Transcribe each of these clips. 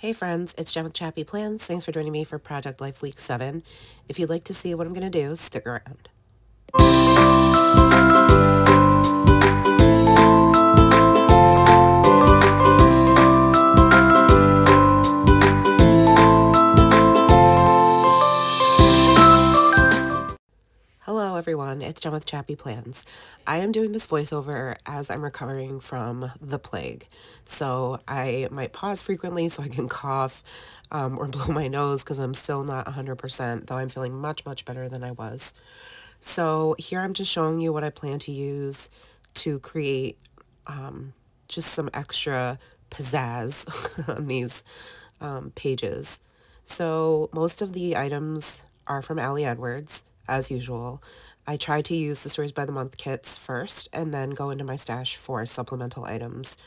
Hey friends, it's Jen with ChappyPlans. Thanks for joining me for Project Life Week 7. If you'd like to see what I'm going to do, stick around. Hello everyone, it's Jen with ChappyPlans. I am doing this voiceover as I'm recovering from the plague. So I might pause frequently so I can cough or blow my nose because I'm still not 100%, though I'm feeling much, much better than I was. So here I'm just showing you what I plan to use to create just some extra pizzazz on these pages. So most of the items are from Ali Edwards, as usual. I try to use the Stories by the Month kits first and then go into my stash for supplemental items.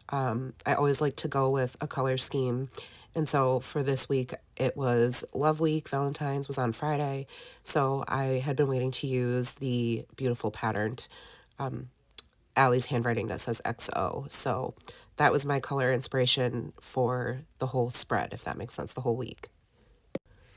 I always like to go with a color scheme. And so for this week, it was Love Week. Valentine's was on Friday. So I had been waiting to use the beautiful patterned Allie's handwriting that says XO. So that was my color inspiration for the whole spread, if that makes sense, the whole week.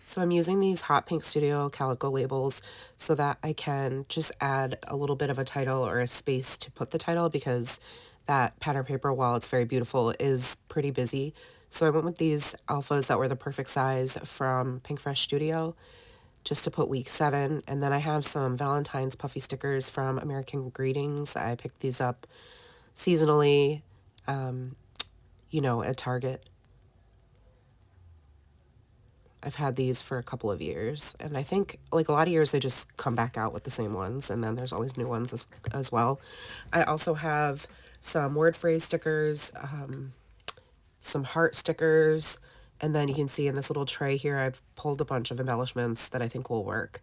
So I'm using these Hot Pink Studio calico labels so that I can just add a little bit of a title or a space to put the title because that pattern paper, while it's very beautiful, is pretty busy. So I went with these alphas that were the perfect size from Pink Fresh Studio just to put week 7. And then I have some Valentine's puffy stickers from American Greetings. I picked these up seasonally, at Target. I've had these for a couple of years, and I think like a lot of years they just come back out with the same ones, and then there's always new ones as well. I also have some word phrase stickers, some heart stickers, and then you can see in this little tray here I've pulled a bunch of embellishments that I think will work.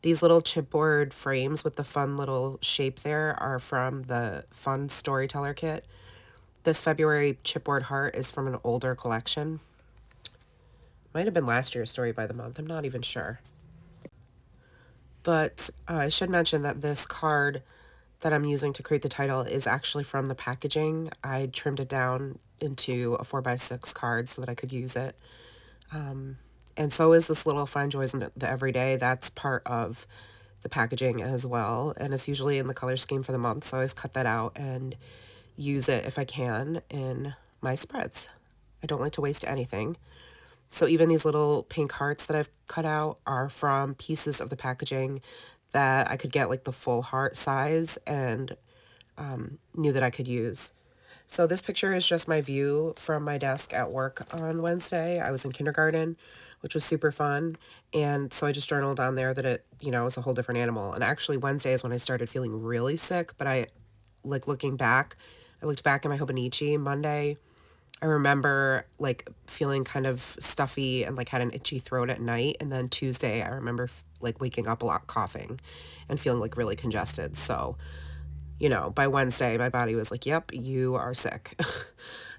These little chipboard frames with the fun little shape there are from the Fun Storyteller kit. This February chipboard heart is from an older collection. Might have been last year's Story by the Month, I'm not even sure. But I should mention that this card that I'm using to create the title is actually from the packaging. I trimmed it down into a 4x6 card so that I could use it. And so is this little Find Joys in the Everyday. That's part of the packaging as well. And it's usually in the color scheme for the month. So I always cut that out and use it if I can in my spreads. I don't like to waste anything. So even these little pink hearts that I've cut out are from pieces of the packaging that I could get like the full heart size and knew that I could use. So this picture is just my view from my desk at work on Wednesday. I was in kindergarten, which was super fun. And so I just journaled on there that it, was a whole different animal. And actually Wednesday is when I started feeling really sick. But I looked back at my Hobonichi Monday. I remember like feeling kind of stuffy and like had an itchy throat at night. And then Tuesday, I remember like waking up a lot coughing and feeling like really congested. So, by Wednesday, my body was like, yep, you are sick.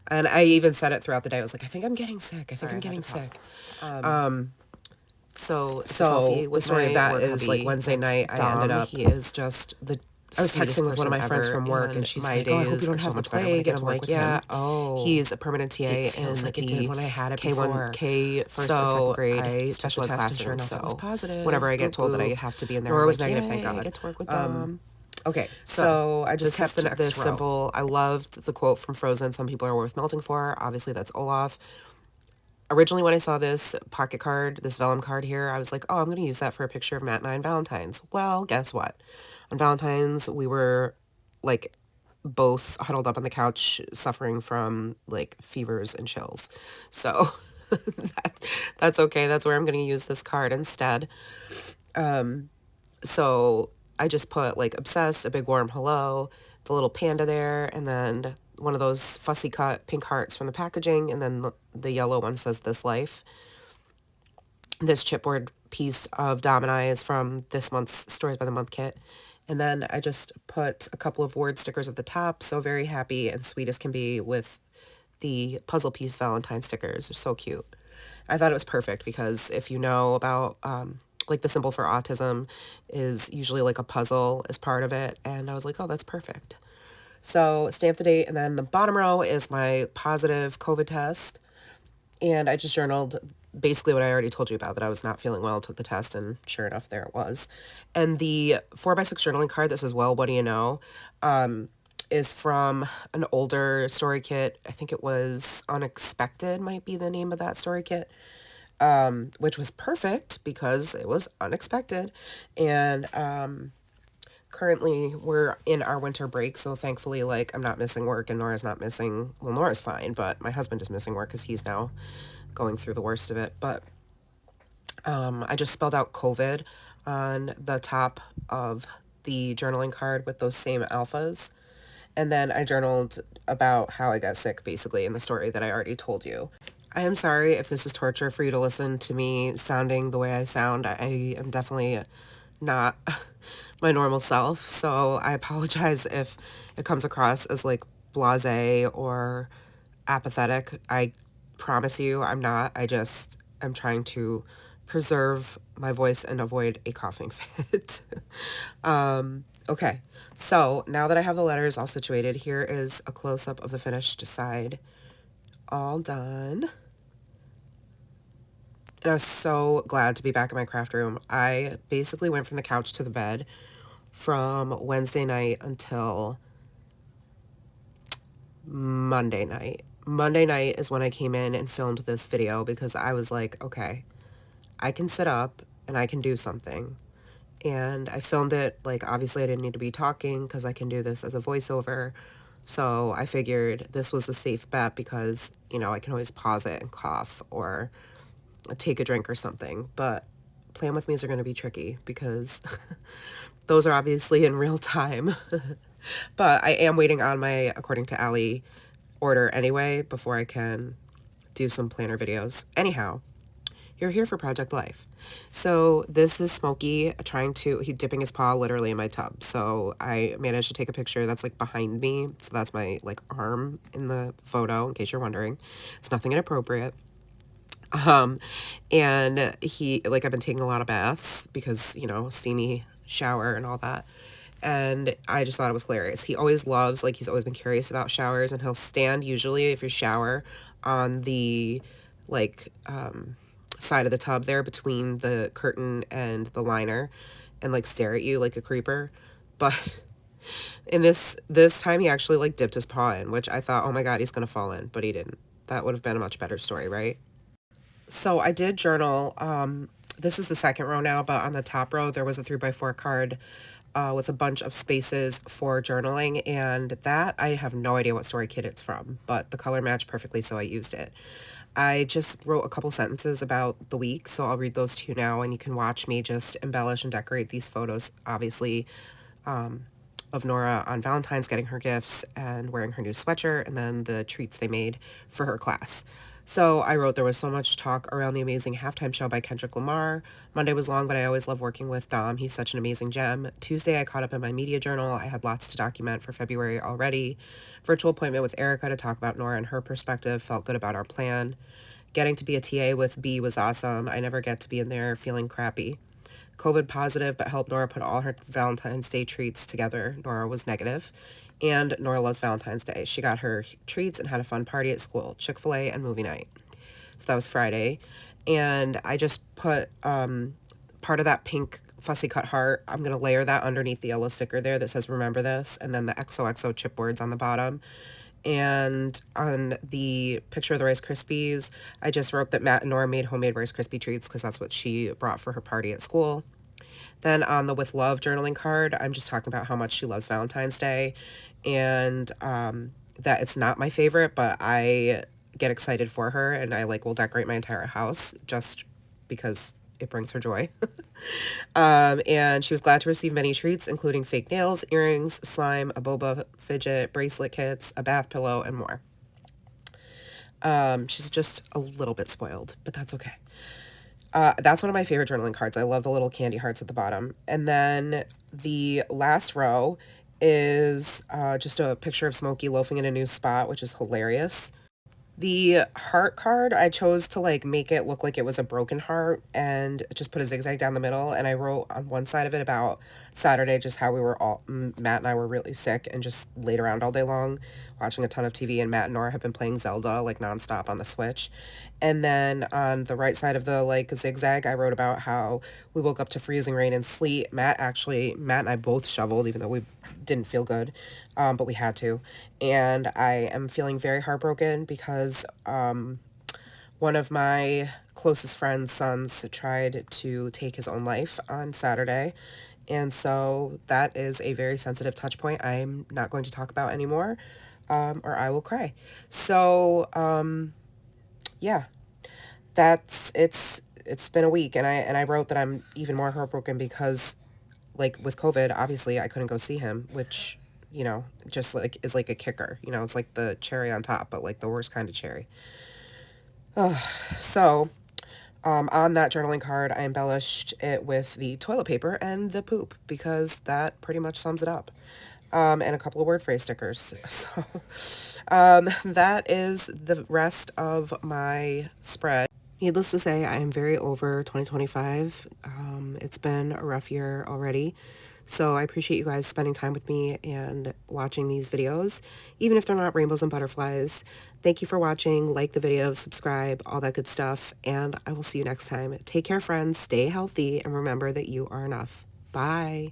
And I even said it throughout the day. I was like, I think I'm getting sick. I'm getting sick. So the story of that is like Wednesday night, I ended up, he is just I was texting with one of my friends from work, and she's like, "Oh, I hope you don't have the plague." And I'm like, "Yeah, he's a permanent TA in like it did when I had it before. K first and second grade, I special ed class, and sure enough, it was positive. Whenever I get told that I have to be in there, Laurel was negative. Thank God. I get to work with Dom. Okay, so I just kept this simple. I loved the quote from Frozen. Some people are worth melting for. Obviously, that's Olaf. Originally, when I saw this pocket card, this vellum card here, I was like, oh, I'm going to use that for a picture of Matt and I on Valentine's. Well, guess what? On Valentine's, we were, like, both huddled up on the couch suffering from, like, fevers and chills. So that's okay. That's where I'm going to use this card instead. So I just put, like, obsessed, a big warm hello, the little panda there, and then one of those fussy cut pink hearts from the packaging, and then the yellow one says This Life. This chipboard piece of Dom and I is from this month's Stories by the Month kit. And then I just put a couple of word stickers at the top, so very happy and sweet as can be with the puzzle piece Valentine stickers. They're so cute. I thought it was perfect because if you know about like the symbol for autism is usually like a puzzle as part of it, and I was like, oh, that's perfect. So stamp the date, and then the bottom row is my positive COVID test. And I just journaled basically what I already told you about, that I was not feeling well, took the test, and sure enough, there it was. And the 4x6 journaling card that says, well, what do you know, is from an older story kit. I think it was Unexpected might be the name of that story kit, which was perfect because it was unexpected. And currently we're in our winter break, so thankfully, like, I'm not missing work and Nora's not missing, well, Nora's fine, but my husband is missing work because he's now going through the worst of it. But I just spelled out COVID on the top of the journaling card with those same alphas. And then I journaled about how I got sick, basically, in the story that I already told you. I am sorry if this is torture for you to listen to me sounding the way I sound. I am definitely not my normal self, so I apologize if it comes across as like blasé or apathetic. I promise you I'm not. I just am trying to preserve my voice and avoid a coughing fit. Okay, so now that I have the letters all situated, here is a close-up of the finished side. All done. And I was so glad to be back in my craft room. I basically went from the couch to the bed from Wednesday night until Monday night. Monday night is when I came in and filmed this video because I was like, okay, I can sit up and I can do something. And I filmed it, like, obviously I didn't need to be talking because I can do this as a voiceover. So I figured this was a safe bet because, you know, I can always pause it and cough or take a drink or something. But Plan With Me's are going to be tricky because those are obviously in real time. But I am waiting on my According to Allie order anyway before I can do some planner videos. Anyhow, you're here for Project Life. So this is Smokey he dipping his paw literally in my tub. So I managed to take a picture that's like behind me. So that's my like arm in the photo, in case you're wondering. It's nothing inappropriate. And he, like, I've been taking a lot of baths because, you know, steamy shower and all that. And I just thought it was hilarious. He always loves, like, he's always been curious about showers, and he'll stand usually if you shower on the, like, side of the tub there between the curtain and the liner and, like, stare at you like a creeper. But in this time he actually, like, dipped his paw in, which I thought, oh my God, he's gonna fall in, but he didn't. That would have been a much better story, right? So I did journal. This is the second row now, but on the top row there was a 3x4 card with a bunch of spaces for journaling, and that I have no idea what story kit it's from, but the color matched perfectly, so I used it. I just wrote a couple sentences about the week, so I'll read those to you now, and you can watch me just embellish and decorate these photos, obviously, of Nora on Valentine's getting her gifts and wearing her new sweatshirt, and then the treats they made for her class. So I wrote, there was so much talk around the amazing halftime show by Kendrick Lamar. Monday was long, but I always love working with Dom. He's such an amazing gem. Tuesday, I caught up in my media journal. I had lots to document for February already. Virtual appointment with Erica to talk about Nora and her perspective. Felt good about our plan. Getting to be a TA with B was awesome. I never get to be in there feeling crappy. COVID positive, but helped Nora put all her Valentine's Day treats together. Nora was negative. And Nora loves Valentine's Day. She got her treats and had a fun party at school, Chick-fil-A and movie night. So that was Friday. And I just put part of that pink fussy cut heart. I'm going to layer that underneath the yellow sticker there that says remember this, and then the XOXO chipboards on the bottom. And on the picture of the Rice Krispies, I just wrote that Matt and Nora made homemade Rice Krispie treats because that's what she brought for her party at school. Then on the With Love journaling card, I'm just talking about how much she loves Valentine's Day, and that it's not my favorite, but I get excited for her, and I like will decorate my entire house just because it brings her joy. And she was glad to receive many treats, including fake nails, earrings, slime, a boba fidget, bracelet kits, a bath pillow, and more. She's just a little bit spoiled, but that's okay. That's one of my favorite journaling cards. I love the little candy hearts at the bottom. And then the last row is just a picture of Smokey loafing in a new spot, which is hilarious. The heart card, I chose to like make it look like it was a broken heart and just put a zigzag down the middle. And I wrote on one side of it about Saturday, just how we were all, Matt and I were really sick and just laid around all day long, watching a ton of TV, and Matt and Nora have been playing Zelda like nonstop on the Switch. And then on the right side of the like zigzag, I wrote about how we woke up to freezing rain and sleet. Matt and I both shoveled, even though we didn't feel good, but we had to. And I am feeling very heartbroken because one of my closest friend's sons tried to take his own life on Saturday. And so that is a very sensitive touch point I'm not going to talk about anymore, or I will cry. So, yeah, it's been a week, and I wrote that I'm even more heartbroken because, like, with COVID, obviously I couldn't go see him, which, just like is like a kicker. It's like the cherry on top, but like the worst kind of cherry. So, on that journaling card, I embellished it with the toilet paper and the poop because that pretty much sums it up. And a couple of word phrase stickers. So, that is the rest of my spread. Needless to say, I am very over 2025. It's been a rough year already. So I appreciate you guys spending time with me and watching these videos, even if they're not rainbows and butterflies. Thank you for watching. Like the video, subscribe, all that good stuff. And I will see you next time. Take care, friends. Stay healthy. And remember that you are enough. Bye.